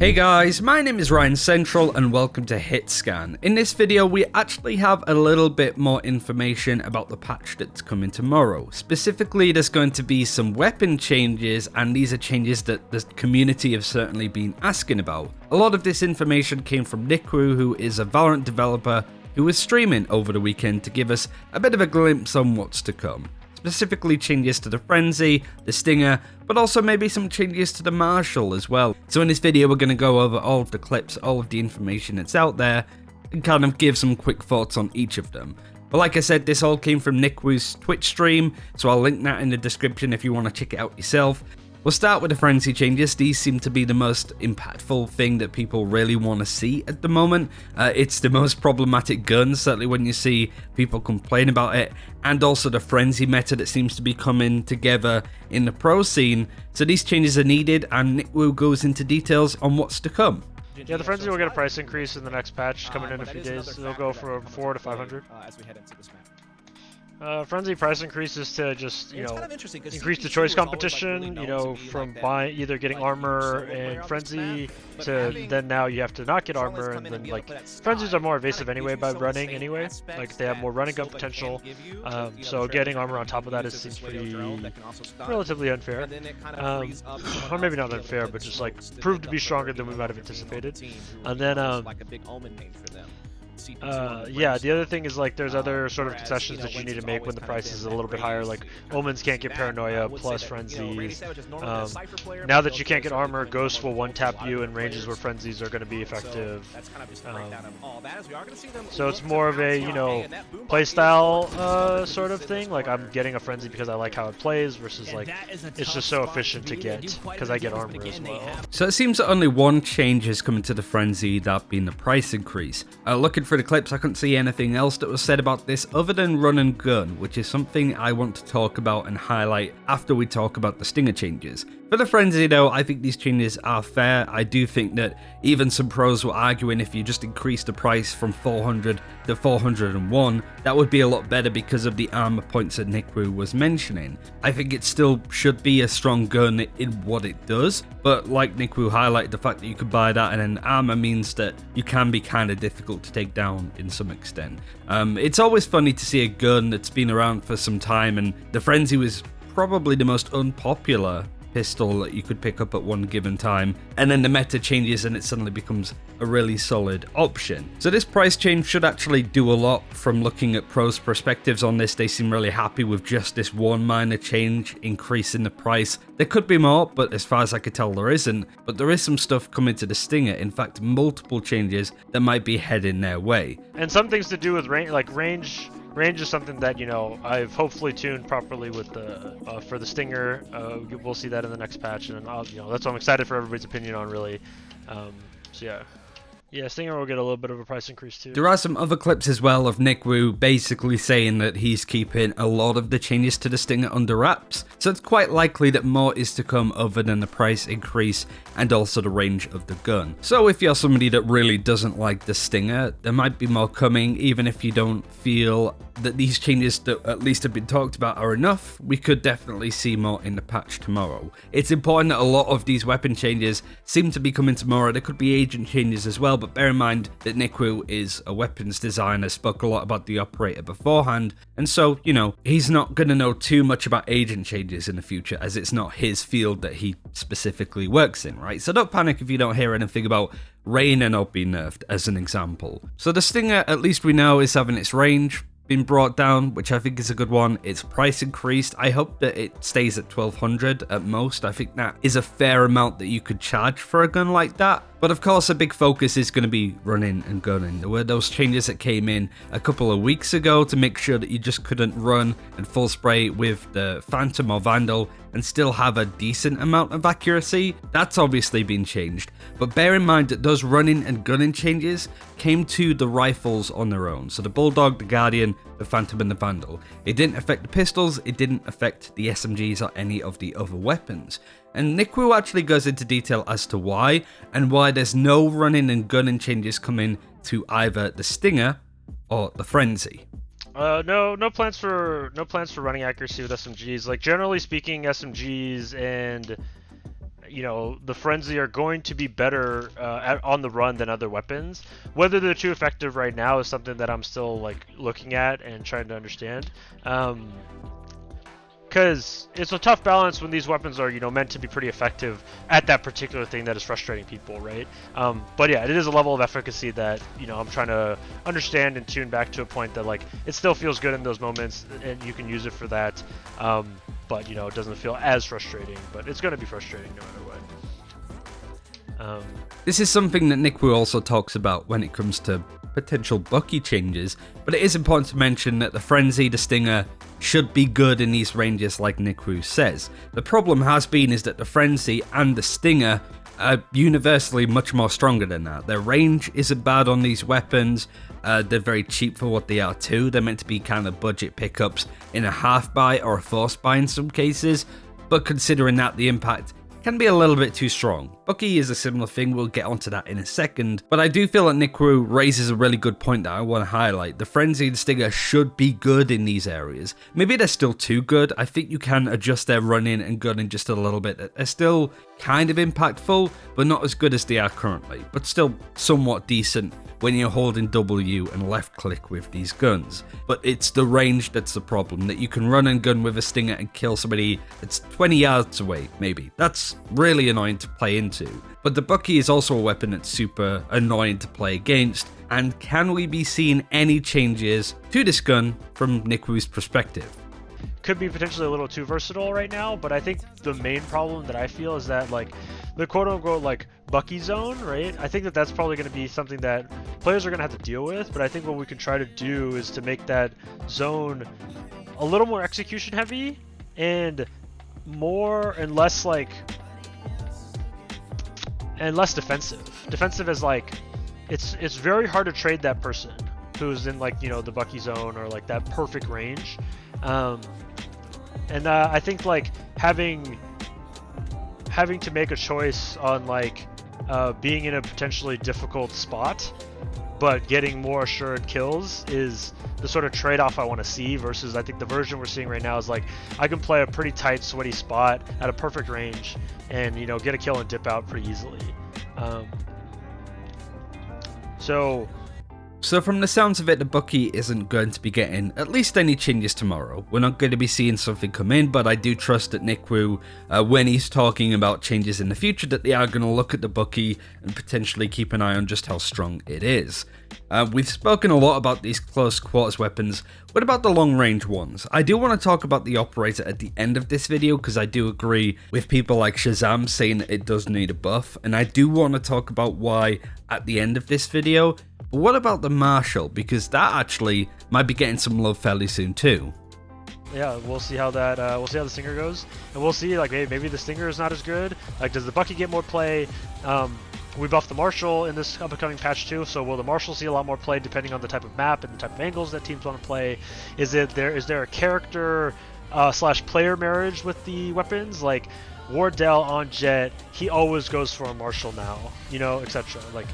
Hey guys, my name is RyanCentral and welcome to HitScan. In this video we actually have a little bit more information about the patch that's coming tomorrow. Specifically, there's going to be some weapon changes, and these are changes that the community have certainly been asking about. A lot of this information came from Nickwu, who is a VALORANT developer who was streaming over the weekend to give us a bit of a glimpse on what's to come. Specifically changes to the Frenzy, the Stinger, but also maybe some changes to the Marshal as well. So in this video we're going to go over all of the clips, all of the information that's out there, and kind of give some quick thoughts on each of them. But like I said, this all came from Nickwu's Twitch stream, so I'll link that in the description if you want to check it out yourself. We'll start with the Frenzy changes. These seem to be the most impactful thing that people really want to see at the moment. It's the most problematic gun, certainly when you see people complain about it, and also the Frenzy meta that seems to be coming together in the pro scene. So these changes are needed, and Nickwu goes into details on what's to come. Yeah, the Frenzy will get a price increase in the next patch coming in a few days. It'll go from 400 to 500. As we head into this map. Frenzy price increases to just, increase the choice competition, from buying, either getting armor and Frenzy to then now you have to not get armor, and then Frenzies are more evasive anyway by running anyway, they have more running gun potential, so getting armor on top of that seems pretty relatively unfair, or maybe not unfair, but just proved to be stronger than we might have anticipated. And then yeah, the other thing is there's other sort of concessions that you need to make when the price is a little bit higher, Omens can't get Paranoia plus Frenzies. Now that you can't get armor, Ghosts will one-tap you in ranges where Frenzies are going to be effective. So it's more of a, playstyle sort of thing, I'm getting a Frenzy because I like how it plays versus it's just so efficient to get because I get armor as well. So it seems that only one change is coming to the Frenzy, that being the price increase. Looking for the clips, I couldn't see anything else that was said about this other than run and gun, which is something I want to talk about and highlight after we talk about the Stinger changes. For the Frenzy though, I think these changes are fair. I do think that even some pros were arguing if you just increase the price from 400 to 401, that would be a lot better because of the armor points that Nickwu was mentioning. I think it still should be a strong gun in what it does, but like Nickwu highlighted, the fact that you could buy that and then armor means that you can be kind of difficult to take down in some extent. It's always funny to see a gun that's been around for some time, and the Frenzy was probably the most unpopular pistol that you could pick up at one given time, and then the meta changes and it suddenly becomes a really solid option. So this price change should actually do a lot. From looking at pros' perspectives on this, they seem really happy with just this one minor change, increasing the price. There could be more, but as far as I could tell there isn't, but there is some stuff coming to the Stinger, in fact multiple changes that might be heading their way. And some things to do with range. Range is something that, I've hopefully tuned properly with the for the Stinger. We'll see that in the next patch, and that's what I'm excited for everybody's opinion on, really. So yeah. Yeah, Stinger will get a little bit of a price increase too. There are some other clips as well of Nickwu basically saying that he's keeping a lot of the changes to the Stinger under wraps, so it's quite likely that more is to come other than the price increase and also the range of the gun. So if you're somebody that really doesn't like the Stinger, there might be more coming. Even if you don't feel that these changes that at least have been talked about are enough, we could definitely see more in the patch tomorrow. It's important that a lot of these weapon changes seem to be coming tomorrow. There could be agent changes as well, but bear in mind that Nickwu is a weapons designer, spoke a lot about the operator beforehand, and so, he's not going to know too much about agent changes in the future, as it's not his field that he specifically works in, right? So don't panic if you don't hear anything about Reyna not being nerfed, as an example. So the Stinger, at least we know, is having its range been brought down, which I think is a good one. Its price increased. I hope that it stays at 1200 at most. I think that is a fair amount that you could charge for a gun like that. But of course, a big focus is going to be running and gunning. There were those changes that came in a couple of weeks ago to make sure that you just couldn't run and full spray with the Phantom or Vandal and still have a decent amount of accuracy. That's obviously been changed. But bear in mind that those running and gunning changes came to the rifles on their own. So the Bulldog, the Guardian, the Phantom and the Vandal. It didn't affect the pistols, it didn't affect the SMGs or any of the other weapons. And Nickwu actually goes into detail as to why, and why there's no running and gunning changes coming to either the Stinger or the Frenzy. No plans for running accuracy with SMGs. Generally speaking, SMGs and you know, the Frenzy are going to be better on the run than other weapons. Whether they're too effective right now is something that I'm still like looking at and trying to understand. Because it's a tough balance when these weapons are, you know, meant to be pretty effective at that particular thing that is frustrating people, right? But yeah, it is a level of efficacy that, you know, I'm trying to understand and tune back to a point that, like, it still feels good in those moments and you can use it for that. But, you know, it doesn't feel as frustrating, but it's going to be frustrating no matter what. This is something that Nickwu also talks about when it comes to potential Bucky changes, but it is important to mention that the Frenzy, the Stinger, should be good in these ranges like Nickwu says. The problem has been is that the Frenzy and the Stinger are universally much more stronger than that. Their range isn't bad on these weapons, they're very cheap for what they are too. They're meant to be kind of budget pickups in a half buy or a force buy in some cases, but considering that, the impact can be a little bit too strong. Bucky is a similar thing, we'll get onto that in a second, but I do feel that Nickwu raises a really good point that I want to highlight. The Frenzy and Stinger should be good in these areas. Maybe they're still too good. I think you can adjust their running and gunning just a little bit. They're still kind of impactful, but not as good as they are currently, but still somewhat decent when you're holding W and left click with these guns. But it's the range that's the problem, that you can run and gun with a Stinger and kill somebody that's 20 yards away, maybe. That's really annoying to play into. But the Bucky is also a weapon that's super annoying to play against, and can we be seeing any changes to this gun from Nickwu's perspective? Could be potentially a little too versatile right now, but I think the main problem that I feel is that, like, the quote-unquote, like, Bucky zone, right? I think that that's probably going to be something that players are going to have to deal with, but I think what we can try to do is to make that zone a little more execution heavy and more and less, like, and less defensive. Defensive is, like, it's very hard to trade that person who's in, like, you know, the Bucky zone or, like, that perfect range. And I think, like, having to make a choice on, like, being in a potentially difficult spot but getting more assured kills is the sort of trade-off I want to see, versus I think the version we're seeing right now is, like, I can play a pretty tight, sweaty spot at a perfect range and, you know, get a kill and dip out pretty easily. So from the sounds of it, the Bucky isn't going to be getting at least any changes tomorrow. We're not going to be seeing something come in, but I do trust that Nickwu, when he's talking about changes in the future, that they are going to look at the Bucky and potentially keep an eye on just how strong it is. We've spoken a lot about these close quarters weapons. What about the long range ones? I do want to talk about the operator at the end of this video, because I do agree with people like Shazam saying that it does need a buff, and I do want to talk about why at the end of this video. But what about the Marshall? Because that actually might be getting some love fairly soon too. Yeah, we'll see how that we'll see how the Stinger goes, and we'll see, like, maybe the Stinger is not as good. Like, does the Bucky get more play? We buffed the Marshall in this upcoming patch too, so will the Marshall see a lot more play depending on the type of map and the type of angles that teams want to play? Is there a character slash player marriage with the weapons? Like, Wardell on Jet, he always goes for a Marshall now, you know, etc. Like,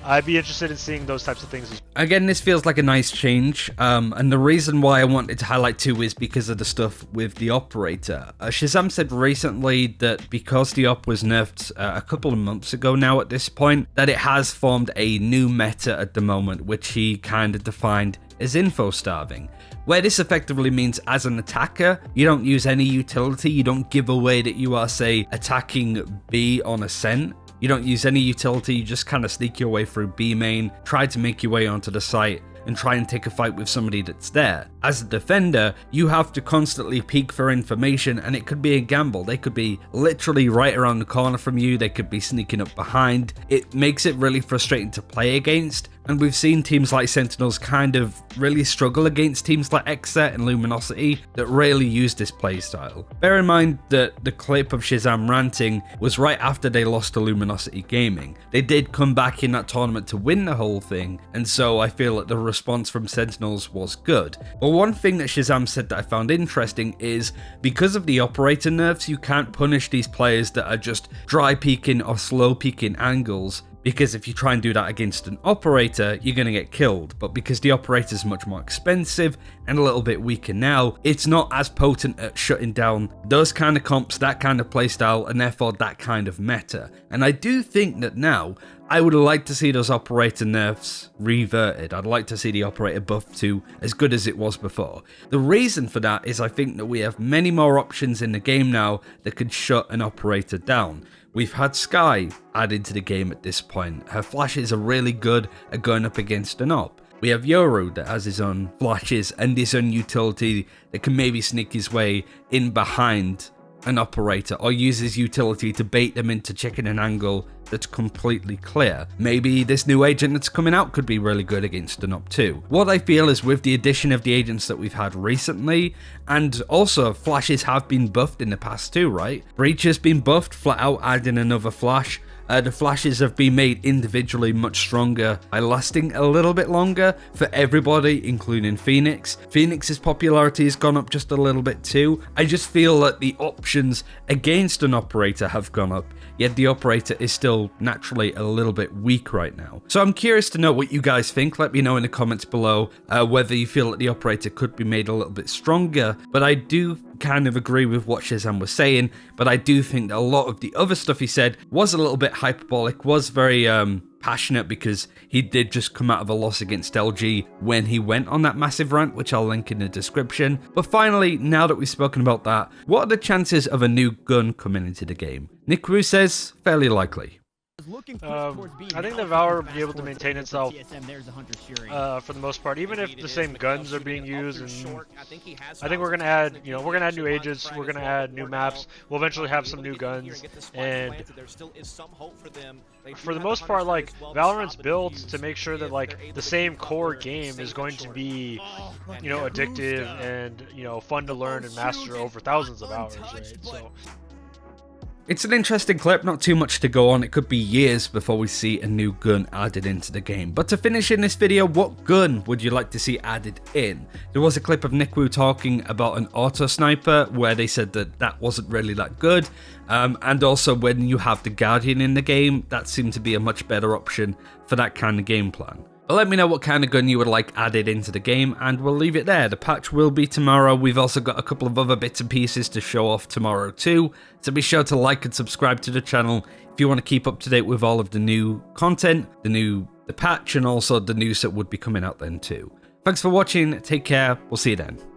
I'd be interested in seeing those types of things. Again, this feels like a nice change, and the reason why I wanted to highlight too is because of the stuff with the operator. Shazam said recently that because the op was nerfed a couple of months ago now at this point, that it has formed a new meta at the moment, which he kind of defined as info starving, where this effectively means as an attacker, you don't use any utility, you don't give away that you are, say, attacking B on Ascent. You don't use any utility, you just kind of sneak your way through B main, try to make your way onto the site, and try and take a fight with somebody that's there. As a defender, you have to constantly peek for information, and it could be a gamble. They could be literally right around the corner from you, they could be sneaking up behind. It makes it really frustrating to play against, and we've seen teams like Sentinels kind of really struggle against teams like Xset and Luminosity that rarely use this playstyle. Bear in mind that the clip of Shazam ranting was right after they lost to Luminosity Gaming. They did come back in that tournament to win the whole thing, and so I feel that the response from Sentinels was good. But one thing that Shazam said that I found interesting is, because of the operator nerfs, you can't punish these players that are just dry peeking or slow peeking angles, because if you try and do that against an operator, you're going to get killed. But because the operator is much more expensive and a little bit weaker now, it's not as potent at shutting down those kind of comps, that kind of playstyle, and therefore that kind of meta. And I do think that now, I would like to see those operator nerfs reverted. I'd like to see the operator buff to as good as it was before. The reason for that is I think that we have many more options in the game now that could shut an operator down. We've had Skye added to the game at this point. Her flashes are really good at going up against an op. We have Yoru that has his own flashes and his own utility that can maybe sneak his way in behind an operator or use his utility to bait them into checking an angle that's completely clear. Maybe this new agent that's coming out could be really good against an op too. What I feel is with the addition of the agents that we've had recently, and also flashes have been buffed in the past too, right? Breach has been buffed, flat out adding another flash. The flashes have been made individually much stronger by lasting a little bit longer for everybody, including Phoenix. Phoenix's popularity has gone up just a little bit too. I just feel that the options against an operator have gone up, yet the operator is still naturally a little bit weak right now. So I'm curious to know what you guys think. Let me know in the comments below whether you feel that the operator could be made a little bit stronger, but I do kind of agree with what Shazam was saying, but I do think that a lot of the other stuff he said was a little bit hyperbolic, was very passionate, because he did just come out of a loss against LG when he went on that massive rant, which I'll link in the description. But finally, now that we've spoken about that, what are the chances of a new gun coming into the game? Nickwu says fairly likely. I think the Valor will be able to maintain itself for the most part, even if the same guns are being used. And I think we're gonna add, we're gonna add new agents, we're gonna add new maps. We'll eventually have some new guns, and for the most part, like Valorant's built to make sure that like the same core game is going to be, addictive and fun to learn and master over thousands of hours, right? So. It's an interesting clip, not too much to go on. It could be years before we see a new gun added into the game. But to finish in this video, what gun would you like to see added in? There was a clip of Nickwu talking about an auto sniper where they said that that wasn't really that good. And also when you have the Guardian in the game, that seemed to be a much better option for that kind of game plan. But let me know what kind of gun you would like added into the game, and we'll leave it there. The patch will be tomorrow. We've also got a couple of other bits and pieces to show off tomorrow too, so be sure to like and subscribe to the channel if you want to keep up to date with all of the new content, the patch, and also the news that would be coming out then too. Thanks for watching, take care, we'll see you then.